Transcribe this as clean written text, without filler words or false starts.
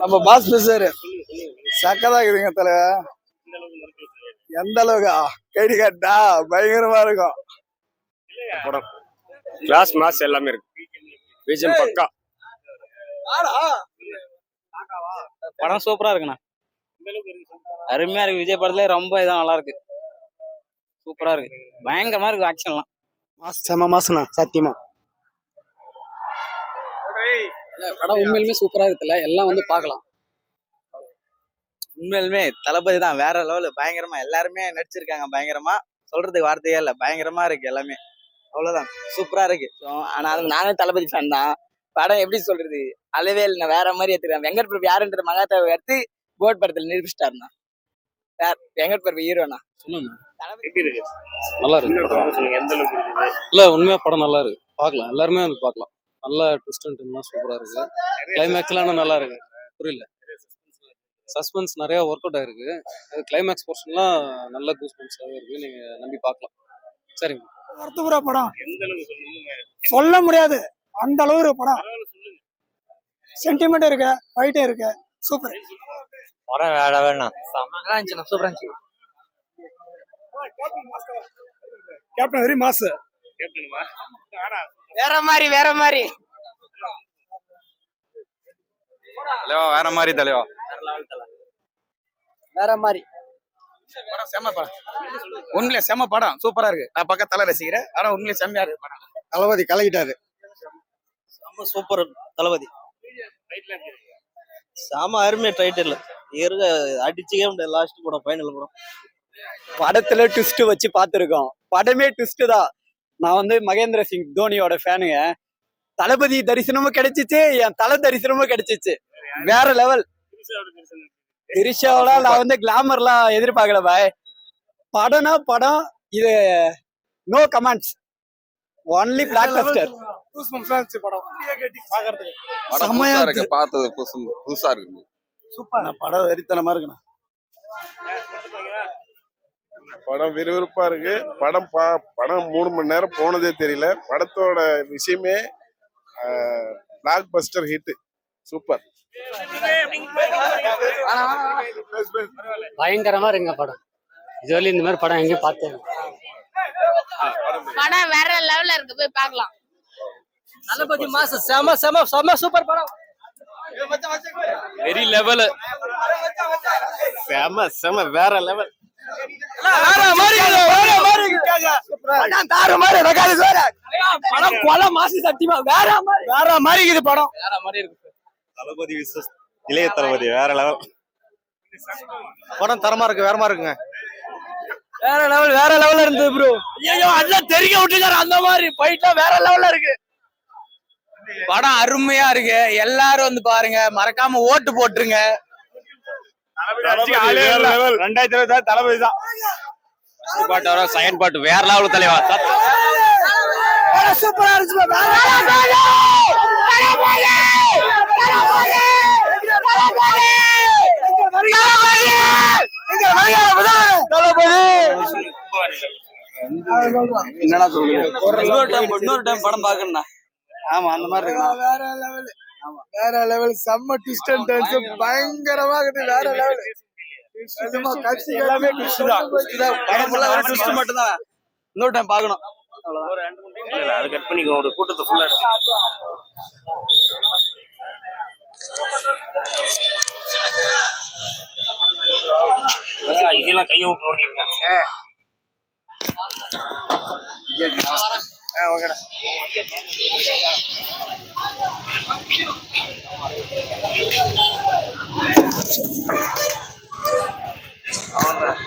நம்ம பாஸ் பேசுறாரு சக்கதா இருக்குதுங்க தலைவா. எந்த அளவுக்கு கைடி கட்டா பயங்கரமா இருக்கும் படம். கிளாஸ் மாஸ் எல்லாமே இருக்கு. பிஜிஎம் பக்கா. படம் சூப்பரா இருக்குண்ணா. அருமையா இருக்கு. விஜய் படத்துல ரொம்ப இதான் நல்லா இருக்கு. சூப்பரா இருக்கு. பயங்கரமா இருக்கு ஆக்ஷன்லாம். செம மாசனா சத்தியமா. படம் உண்மையிலுமே சூப்பரா இருக்குல்ல. எல்லாம் வந்து பார்க்கலாம். உண்மையிலுமே தளபதி தான் வேற லெவலு. பயங்கரமா எல்லாருமே நடிச்சிருக்காங்க. பயங்கரமா சொல்றதுக்கு வார்த்தையே இல்லை. பயங்கரமா இருக்கு எல்லாமே. அவ்வளவுதான். சூப்பரா இருக்கு. ஆனா நானே தளபதி ஃபேன் தான். படம் எப்படி சொல்றது அளவே இல்லை. வேற மாதிரி எடுத்துருக்காங்க. வெங்கட் பிரபு யாருன்ற மகாத்தாவை எடுத்து கோட் படத்துல நிரூபிச்சிட்டாருண்ணா. வெங்கட் பிரபு ஹீரோண்ணா. சொல்லுங்க நல்லா இருக்கு. இல்ல உண்மையா படம் நல்லா இருக்கு. பார்க்கலாம், எல்லாருமே வந்து பார்க்கலாம். நல்லா ட்விஸ்ட் அண்ட் டர்ன்லாம் சூப்பரா இருக்கு. கிளைமேக்ஸ்லாம் நல்லா இருக்கு. புரியல, சஸ்பென்ஸ் நிறைய ஒர்க் அவுட் ஆயிருக்கு. அது கிளைமேக்ஸ் போர்ஷன்லாம் நல்ல கூஸ்பன்ஸாவே இருக்கு. நீங்க நம்பி பார்க்கலாம். சரிங்க. வருத்தப்புற படம் சொல்ல முடியாது. அந்த அளவு ஒரு படம். சென்டிமெண்ட் இருக்கு, ஃபைட் இருக்கு. சூப்பர் படம். வேற வேணாம். நல்லா இருந்துச்சு. சூப்பரா இருந்துச்சு. Captain very mass. வேற மாதிரி வேற மாதிரி தலைவா வேற மாதிரி தலைவா. வேற மாதிரி படம் செம்ம படம். உண்மையிலே செம்ம படம். சூப்பரா இருக்கு. நான் பக்கம் தலை ரசிக்கிறேன். ஆனா உண்மையிலே செம்மையா இருக்கு படம். தளபதி கலக்கிட்டாரு. செம்ம சூப்பர் தளபதி. செம அருமை. டைட்டில் இருக்க அடிச்சுக்கே முடியாது. லாஸ்ட் படம் ஃபைனல் படம். படத்துல ட்விஸ்ட் வச்சு பார்த்துருக்கோம். படமே ட்விஸ்ட் தான். நான் வந்து மகேந்திர சிங் தோனியோட ஃபேனுங்க. தளபதி தரிசனமும் கிடைச்சிச்சு, என் தலை தரிசனமும் கிடைச்சிச்சு. வேற லெவல். திரிஷாவெல்லாம் நான் வந்து கிளாமர்லாம் எதிர்பார்க்கல பாய். படம்னா படம். இது no comments. Only blockbuster. செம்மையா இருக்கு. பார்த்தது புதுசா இருக்கு. சூப்பர். படம் வெறித்தனமா இருக்குண்ணா. படம் விறுவிறுப்பா இருக்கு. படம் 3 மணி நேரம் போனதே தெரியல. படத்தோட விஷயமே பிளாக் பஸ்டர் ஹிட். சூப்பர். பயங்கரமா இருக்குங்க படம். இதுவரை இந்த மாதிரி படம் எங்கேயும் பார்த்தேன். படம் வேற லெவல்ல இருக்கு. போய் பார்க்கலாம். தளபதி மாச செம செம செம சூப்பர் படம். Very level. செம செம வேற லெவல். படம் கொலை மாசு சத்தியமா வேற மாதிரி இருக்குது. படம் வேற மாதிரி இருக்கு. தளபதி விசஸ் இளைய தளபதி வேற லெவல். படம் தரமா இருக்கு. வேற மாதிரி இருக்குங்க. வேற லெவல். வேற லெவல்ல இருந்தது ப்ரோ. ஐயோ அதெல்லாம் தெரிக்க விட்டுக்காரு. அந்த மாதிரி ஃபைட்லாம் வேற லெவல்ல இருக்கு. படம் அருமையா இருக்கு. எல்லாரும் வந்து பாருங்க. மறக்காம ஓட்டு போட்டுருங்க. 2026 தளபதி தான். பாட்டு வர செகண்ட் பாட்டு வேற லெவல் தலைவா. சூப்பரா இருந்துச்சு. என்னடா சொல்லுங்க. இன்னொரு டைம் படம் பாக்கணும்னா. ஆமா அந்த மாதிரி இருக்கு. வேற லெவல். ஆமா வேற லெவல். செம்ம ட்விஸ்ட் அண்ட் டர்ன்ஸ் பயங்கரமா இருக்குது. வேற லெவல். எல்லாமே ட்விஸ்ட் தான். படம் ஃபுல்லா ஒரு ட்விஸ்ட் மட்டும் தான். இன்னொரு டைம் பாக்கணும். அது கட் பண்ணிக்கோ. ஒரு கூட்டத்தை ஃபுல்லா இருக்கு. இதெல்லாம் கையை விட்டு ஓடிருக்காங்க. ஓகேடா. அவ்வளோதான்.